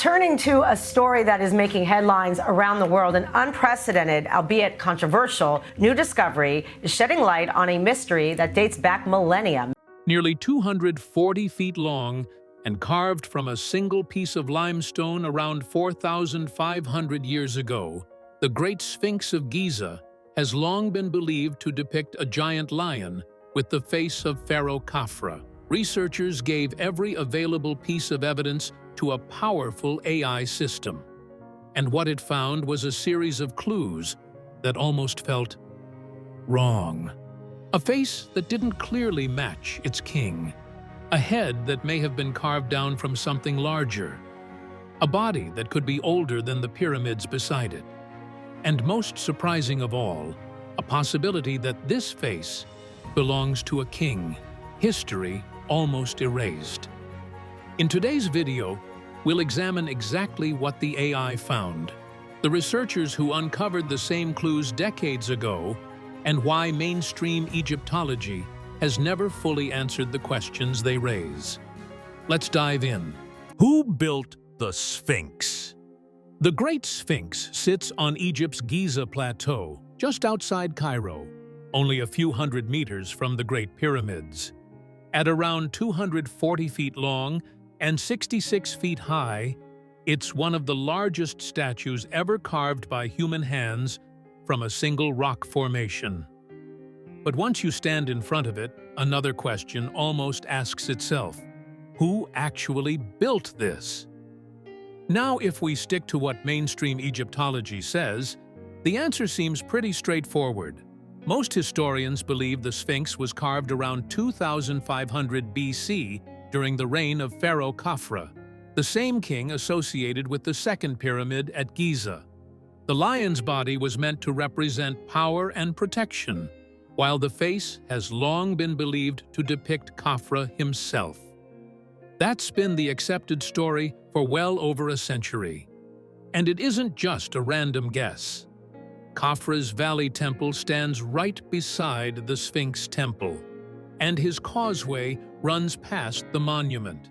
Turning to a story that is making headlines around the world, an unprecedented, albeit controversial, new discovery is shedding light on a mystery that dates back millennia. Nearly 240 feet long and carved from a single piece of limestone around 4,500 years ago, the Great Sphinx of Giza has long been believed to depict a giant lion with the face of Pharaoh Khafre. Researchers gave every available piece of evidence to a powerful AI system, and what it found was a series of clues that almost felt wrong. A face that didn't clearly match its king, a head that may have been carved down from something larger, a body that could be older than the pyramids beside it, and most surprising of all, a possibility that this face belongs to a king, history almost erased. In today's video, we'll examine exactly what the AI found, the researchers who uncovered the same clues decades ago, and why mainstream Egyptology has never fully answered the questions they raise. Let's dive in. Who built the Sphinx? The Great Sphinx sits on Egypt's Giza Plateau, just outside Cairo, only a few hundred meters from the Great Pyramids. At around 240 feet long and 66 feet high, it's one of the largest statues ever carved by human hands from a single rock formation. But once you stand in front of it, another question almost asks itself: who actually built this? Now, if we stick to what mainstream Egyptology says, the answer seems pretty straightforward. Most historians believe the Sphinx was carved around 2500 BC during the reign of Pharaoh Khafre, the same king associated with the second pyramid at Giza. The lion's body was meant to represent power and protection, while the face has long been believed to depict Khafre himself. That's been the accepted story for well over a century. And it isn't just a random guess. Khafre's Valley Temple stands right beside the Sphinx Temple, and his causeway runs past the monument.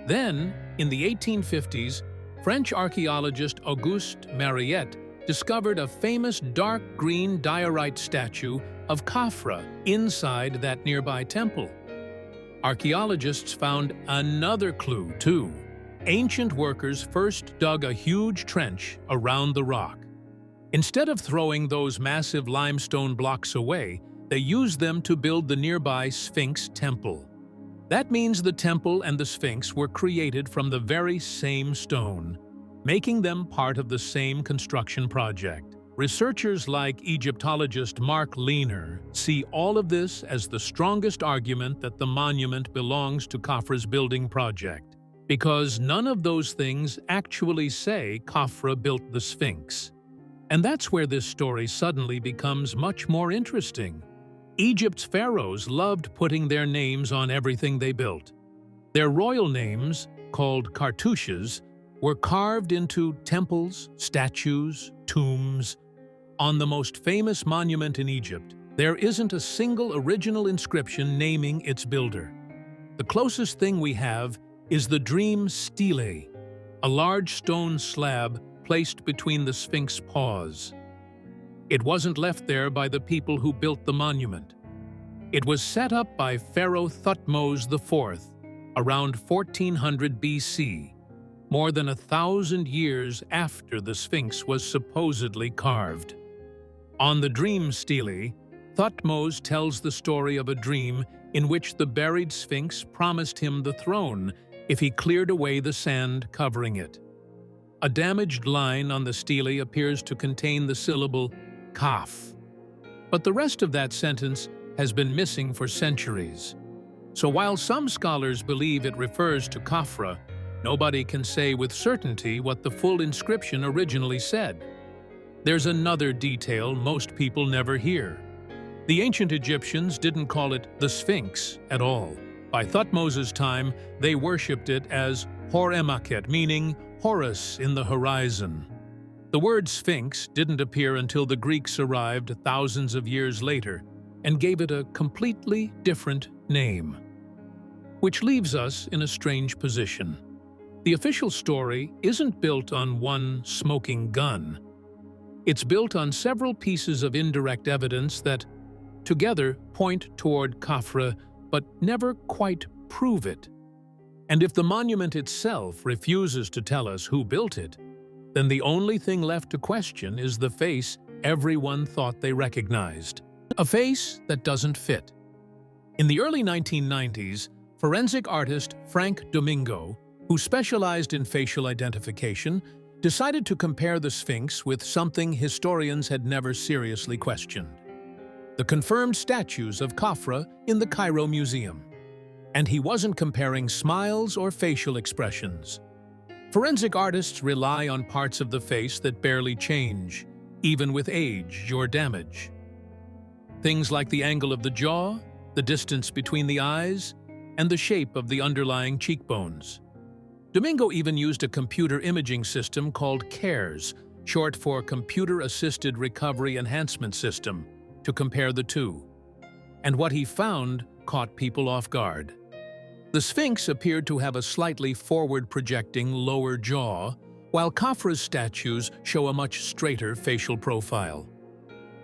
Then, in the 1850s, French archaeologist Auguste Mariette discovered a famous dark green diorite statue of Khafre inside that nearby temple. Archaeologists found another clue, too. Ancient workers first dug a huge trench around the rock. Instead of throwing those massive limestone blocks away, they used them to build the nearby Sphinx Temple. That means the temple and the Sphinx were created from the very same stone, making them part of the same construction project. Researchers like Egyptologist Mark Lehner see all of this as the strongest argument that the monument belongs to Khafre's building project, because none of those things actually say Khafre built the Sphinx. And that's where this story suddenly becomes much more interesting. Egypt's pharaohs loved putting their names on everything they built. Their royal names, called cartouches, were carved into temples, statues, tombs. On the most famous monument in Egypt, there isn't a single original inscription naming its builder. The closest thing we have is the Dream Stele, a large stone slab placed between the Sphinx paws. It wasn't left there by the people who built the monument. It was set up by Pharaoh Thutmose IV around 1400 BC, more than 1,000 years after the Sphinx was supposedly carved. On the Dream Stele, Thutmose tells the story of a dream in which the buried Sphinx promised him the throne if he cleared away the sand covering it. A damaged line on the stele appears to contain the syllable Kaf, but the rest of that sentence has been missing for centuries. So while some scholars believe it refers to Khafre, nobody can say with certainty what the full inscription originally said. There's another detail most people never hear. The ancient Egyptians didn't call it the Sphinx at all. By Thutmose's time, they worshipped it as Hor-Emaket, meaning Horus in the horizon. The word Sphinx didn't appear until the Greeks arrived thousands of years later and gave it a completely different name. Which leaves us in a strange position. The official story isn't built on one smoking gun. It's built on several pieces of indirect evidence that, together, point toward Khafre, but never quite prove it. And if the monument itself refuses to tell us who built it, then the only thing left to question is the face everyone thought they recognized. A face that doesn't fit. In the early 1990s, forensic artist Frank Domingo, who specialized in facial identification, decided to compare the Sphinx with something historians had never seriously questioned: the confirmed statues of Khafre in the Cairo Museum. And he wasn't comparing smiles or facial expressions. Forensic artists rely on parts of the face that barely change, even with age or damage. Things like the angle of the jaw, the distance between the eyes, and the shape of the underlying cheekbones. Domingo even used a computer imaging system called CARES, short for Computer Assisted Recovery Enhancement System, to compare the two. And what he found caught people off guard. The Sphinx appeared to have a slightly forward-projecting lower jaw, while Khafre's statues show a much straighter facial profile.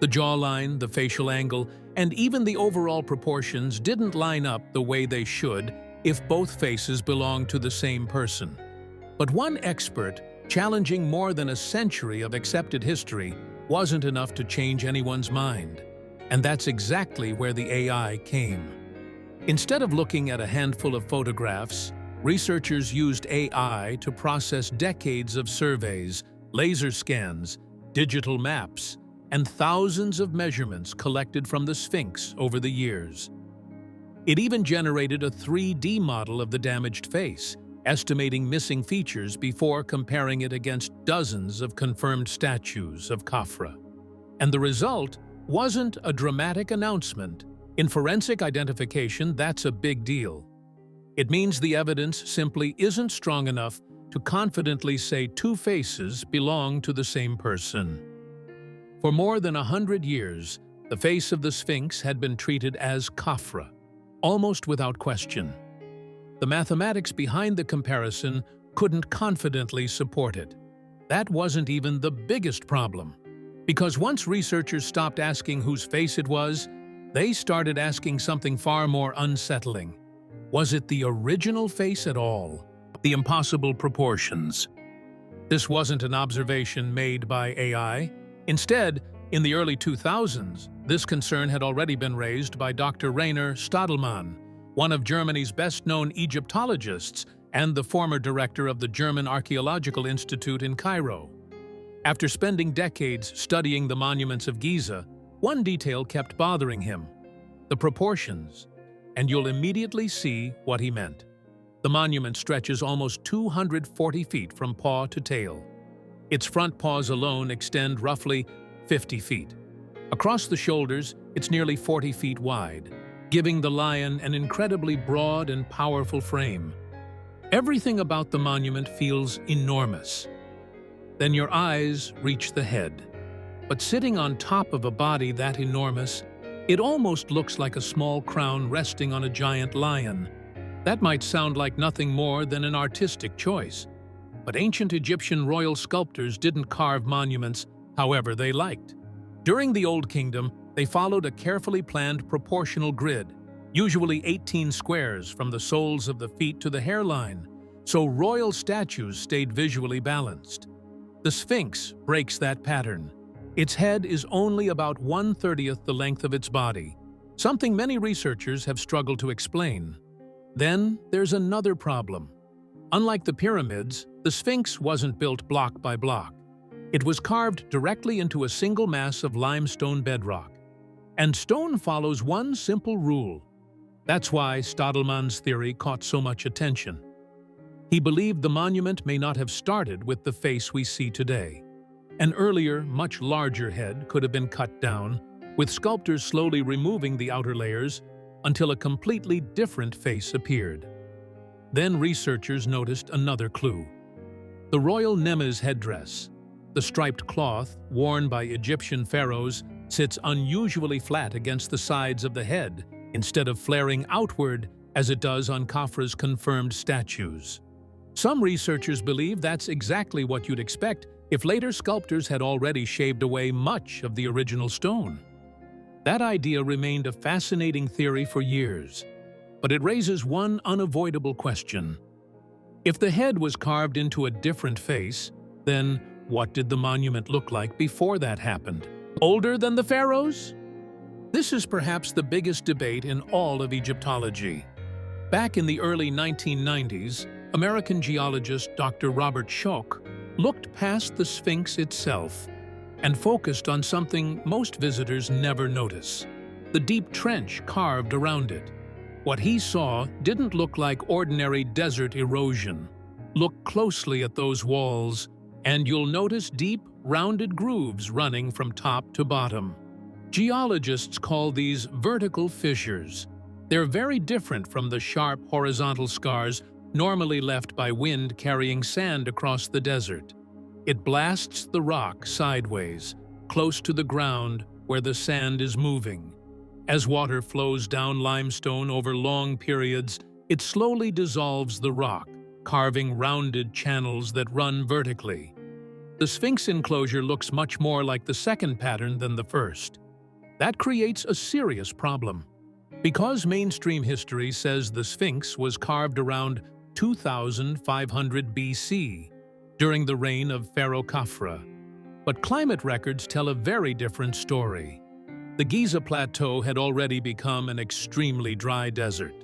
The jawline, the facial angle, and even the overall proportions didn't line up the way they should if both faces belonged to the same person. But one expert, challenging more than a century of accepted history, wasn't enough to change anyone's mind. And that's exactly where the AI came. Instead of looking at a handful of photographs, researchers used AI to process decades of surveys, laser scans, digital maps, and thousands of measurements collected from the Sphinx over the years. It even generated a 3D model of the damaged face, estimating missing features before comparing it against dozens of confirmed statues of Khafre. And the result wasn't a dramatic announcement. In forensic identification, that's a big deal. It means the evidence simply isn't strong enough to confidently say two faces belong to the same person. For more than 100 years, the face of the Sphinx had been treated as Khafre, almost without question. The mathematics behind the comparison couldn't confidently support it. That wasn't even the biggest problem, because once researchers stopped asking whose face it was, they started asking something far more unsettling. Was it the original face at all? The impossible proportions. This wasn't an observation made by AI. Instead, in the early 2000s, this concern had already been raised by Dr. Rainer Stadelmann, one of Germany's best-known Egyptologists and the former director of the German Archaeological Institute in Cairo. After spending decades studying the monuments of Giza, one detail kept bothering him: the proportions. And you'll immediately see what he meant. The monument stretches almost 240 feet from paw to tail. Its front paws alone extend roughly 50 feet. Across the shoulders, it's nearly 40 feet wide, giving the lion an incredibly broad and powerful frame. Everything about the monument feels enormous. Then your eyes reach the head. But sitting on top of a body that enormous, it almost looks like a small crown resting on a giant lion. That might sound like nothing more than an artistic choice, but ancient Egyptian royal sculptors didn't carve monuments however they liked. During the Old Kingdom, they followed a carefully planned proportional grid, usually 18 squares from the soles of the feet to the hairline, so royal statues stayed visually balanced. The Sphinx breaks that pattern. Its head is only about 1/30th the length of its body, something many researchers have struggled to explain. Then there's another problem. Unlike the pyramids, the Sphinx wasn't built block by block. It was carved directly into a single mass of limestone bedrock. And stone follows one simple rule. That's why Stadelmann's theory caught so much attention. He believed the monument may not have started with the face we see today. An earlier, much larger head could have been cut down, with sculptors slowly removing the outer layers until a completely different face appeared. Then researchers noticed another clue. The royal Nemes headdress, the striped cloth worn by Egyptian pharaohs, sits unusually flat against the sides of the head instead of flaring outward as it does on Khafre's confirmed statues. Some researchers believe that's exactly what you'd expect if later sculptors had already shaved away much of the original stone. That idea remained a fascinating theory for years, but it raises one unavoidable question. If the head was carved into a different face, then what did the monument look like before that happened? Older than the pharaohs? This is perhaps the biggest debate in all of Egyptology. Back in the early 1990s, American geologist Dr. Robert Schoch looked past the Sphinx itself and focused on something most visitors never notice: the deep trench carved around it. What he saw didn't look like ordinary desert erosion. Look closely at those walls, and you'll notice deep, rounded grooves running from top to bottom. Geologists call these vertical fissures. They're very different from the sharp horizontal scars normally left by wind carrying sand across the desert. It blasts the rock sideways, close to the ground where the sand is moving. As water flows down limestone over long periods, it slowly dissolves the rock, carving rounded channels that run vertically. The Sphinx enclosure looks much more like the second pattern than the first. That creates a serious problem. Because mainstream history says the Sphinx was carved around 2500 BC, during the reign of Pharaoh Khafre. But climate records tell a very different story. The Giza Plateau had already become an extremely dry desert.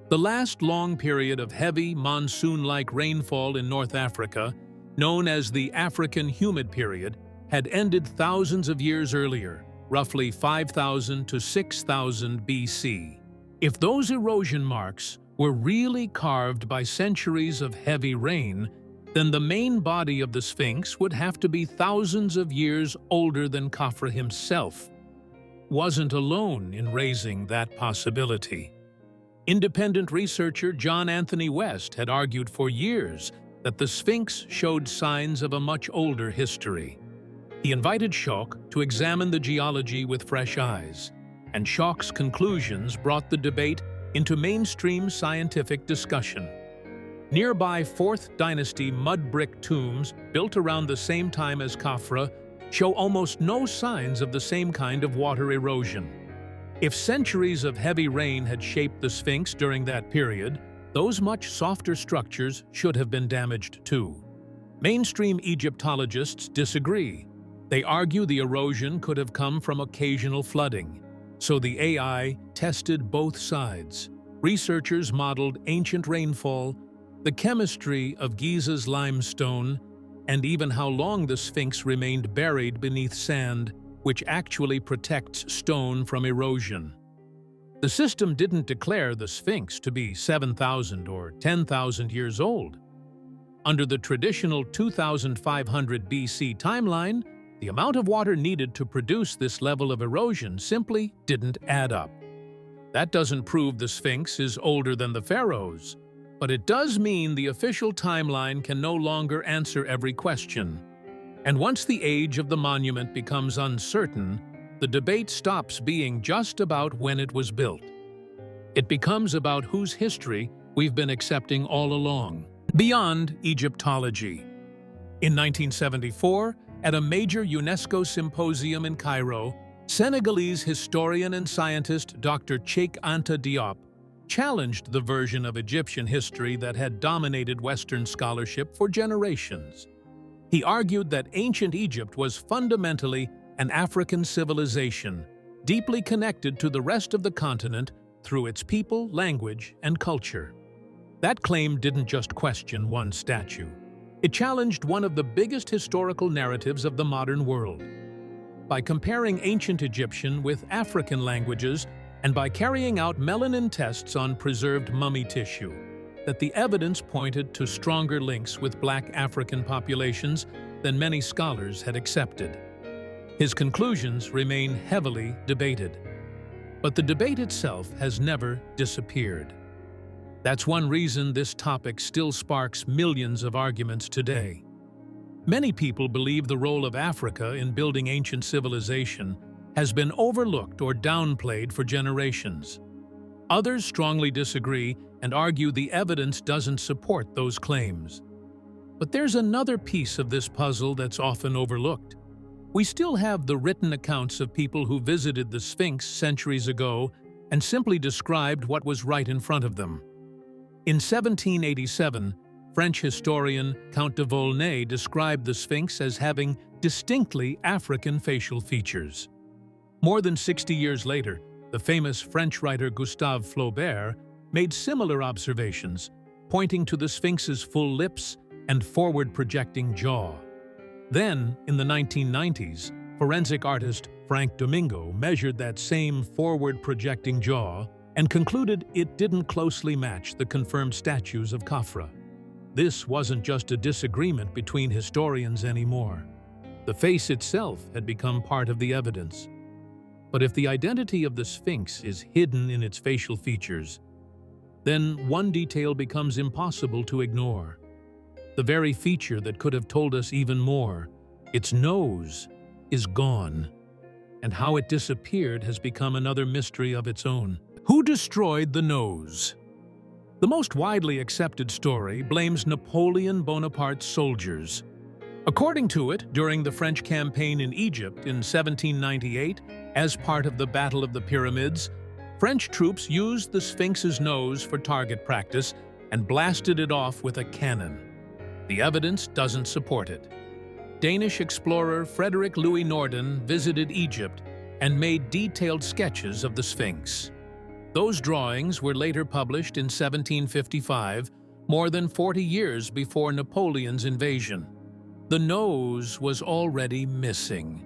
The last long period of heavy, monsoon-like rainfall in North Africa, known as the African Humid Period, had ended thousands of years earlier, roughly 5,000 to 6,000 BC. If those erosion marks were really carved by centuries of heavy rain, then the main body of the Sphinx would have to be thousands of years older than Khafre himself. Wasn't alone in raising that possibility. Independent researcher John Anthony West had argued for years that the Sphinx showed signs of a much older history. He invited Schoch to examine the geology with fresh eyes, and Schoch's conclusions brought the debate into mainstream scientific discussion. Nearby 4th Dynasty mud brick tombs built around the same time as Khafre show almost no signs of the same kind of water erosion. If centuries of heavy rain had shaped the Sphinx during that period, those much softer structures should have been damaged too. Mainstream Egyptologists disagree. They argue the erosion could have come from occasional flooding. So the AI tested both sides. Researchers modeled ancient rainfall, the chemistry of Giza's limestone, and even how long the Sphinx remained buried beneath sand, which actually protects stone from erosion. The system didn't declare the Sphinx to be 7,000 or 10,000 years old. Under the traditional 2,500 BC timeline, the amount of water needed to produce this level of erosion simply didn't add up. That doesn't prove the Sphinx is older than the pharaohs, but it does mean the official timeline can no longer answer every question. And once the age of the monument becomes uncertain, the debate stops being just about when it was built. It becomes about whose history we've been accepting all along. Beyond Egyptology. In 1974, at a major UNESCO symposium in Cairo, Senegalese historian and scientist Dr. Cheikh Anta Diop challenged the version of Egyptian history that had dominated Western scholarship for generations. He argued that ancient Egypt was fundamentally an African civilization, deeply connected to the rest of the continent through its people, language, and culture. That claim didn't just question one statue. It challenged one of the biggest historical narratives of the modern world. By comparing ancient Egyptian with African languages and by carrying out melanin tests on preserved mummy tissue, that the evidence pointed to stronger links with Black African populations than many scholars had accepted. His conclusions remain heavily debated. But the debate itself has never disappeared. That's one reason this topic still sparks millions of arguments today. Many people believe the role of Africa in building ancient civilization has been overlooked or downplayed for generations. Others strongly disagree and argue the evidence doesn't support those claims. But there's another piece of this puzzle that's often overlooked. We still have the written accounts of people who visited the Sphinx centuries ago and simply described what was right in front of them. In 1787, French historian Count de Volney described the Sphinx as having distinctly African facial features. More than 60 years later, the famous French writer Gustave Flaubert made similar observations, pointing to the Sphinx's full lips and forward-projecting jaw. Then, in the 1990s, forensic artist Frank Domingo measured that same forward-projecting jaw and concluded it didn't closely match the confirmed statues of Khafre. This wasn't just a disagreement between historians anymore. The face itself had become part of the evidence. But if the identity of the Sphinx is hidden in its facial features, then one detail becomes impossible to ignore. The very feature that could have told us even more, its nose, is gone. And how it disappeared has become another mystery of its own. Who destroyed the nose? The most widely accepted story blames Napoleon Bonaparte's soldiers. According to it, during the French campaign in Egypt in 1798, as part of the Battle of the Pyramids, French troops used the Sphinx's nose for target practice and blasted it off with a cannon. The evidence doesn't support it. Danish explorer Frederick Louis Norden visited Egypt and made detailed sketches of the Sphinx. Those drawings were later published in 1755, more than 40 years before Napoleon's invasion. The nose was already missing.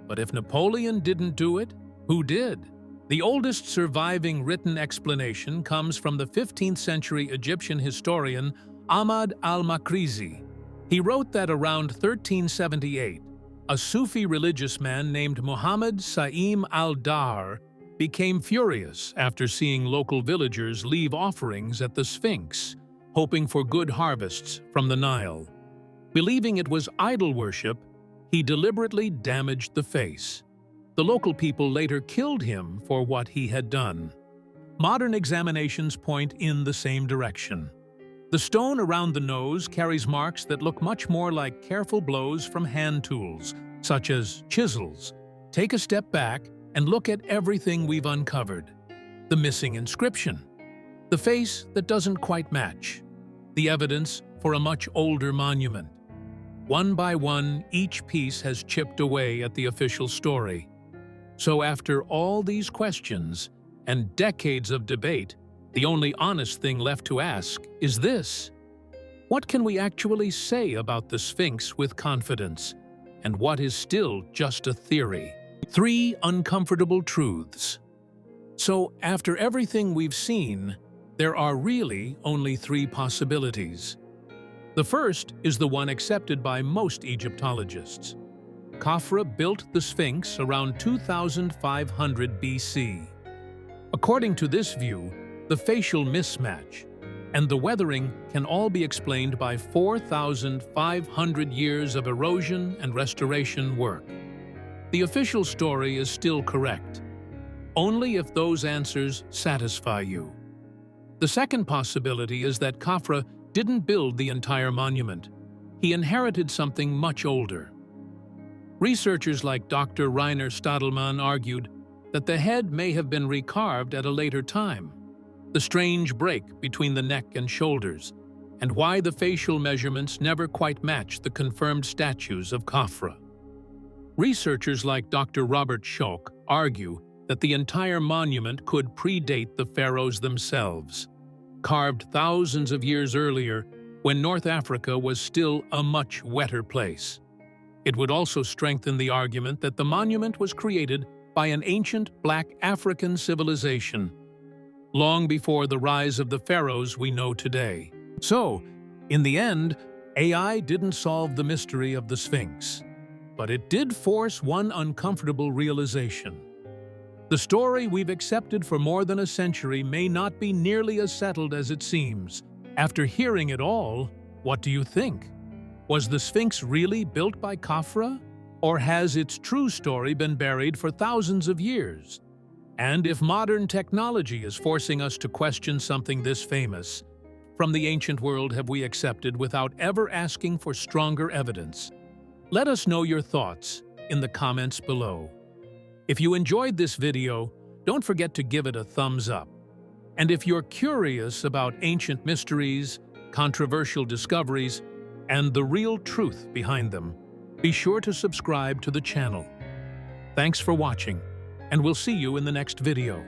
But if Napoleon didn't do it, who did? The oldest surviving written explanation comes from the 15th century Egyptian historian Ahmad al-Makrizi. He wrote that around 1378, a Sufi religious man named Muhammad Sa'im al-Dahr became furious after seeing local villagers leave offerings at the Sphinx, hoping for good harvests from the Nile. Believing it was idol worship, he deliberately damaged the face. The local people later killed him for what he had done. Modern examinations point in the same direction. The stone around the nose carries marks that look much more like careful blows from hand tools, such as chisels. Take a step back and look at everything we've uncovered. The missing inscription, the face that doesn't quite match, the evidence for a much older monument. One by one, each piece has chipped away at the official story. So after all these questions and decades of debate, the only honest thing left to ask is this: what can we actually say about the Sphinx with confidence, and what is still just a theory? 3 uncomfortable truths. So after everything we've seen, there are really only 3 possibilities. The first is the one accepted by most Egyptologists. Khafre built the Sphinx around 2500 BC. According to this view, the facial mismatch and the weathering can all be explained by 4,500 years of erosion and restoration work. The official story is still correct, only if those answers satisfy you. The second possibility is that Khafre didn't build the entire monument. He inherited something much older. Researchers like Dr. Rainer Stadelmann argued that the head may have been recarved at a later time, the strange break between the neck and shoulders, and why the facial measurements never quite match the confirmed statues of Khafre. Researchers like Dr. Robert Schoch argue that the entire monument could predate the pharaohs themselves, carved thousands of years earlier when North Africa was still a much wetter place. It would also strengthen the argument that the monument was created by an ancient Black African civilization, long before the rise of the pharaohs we know today. So, in the end, AI didn't solve the mystery of the Sphinx, but it did force one uncomfortable realization. The story we've accepted for more than a century may not be nearly as settled as it seems. After hearing it all, what do you think? Was the Sphinx really built by Khafre, or has its true story been buried for thousands of years? And if modern technology is forcing us to question something this famous, from the ancient world have we accepted without ever asking for stronger evidence? Let us know your thoughts in the comments below. If you enjoyed this video, don't forget to give it a thumbs up. And if you're curious about ancient mysteries, controversial discoveries, and the real truth behind them, be sure to subscribe to the channel. Thanks for watching, and we'll see you in the next video.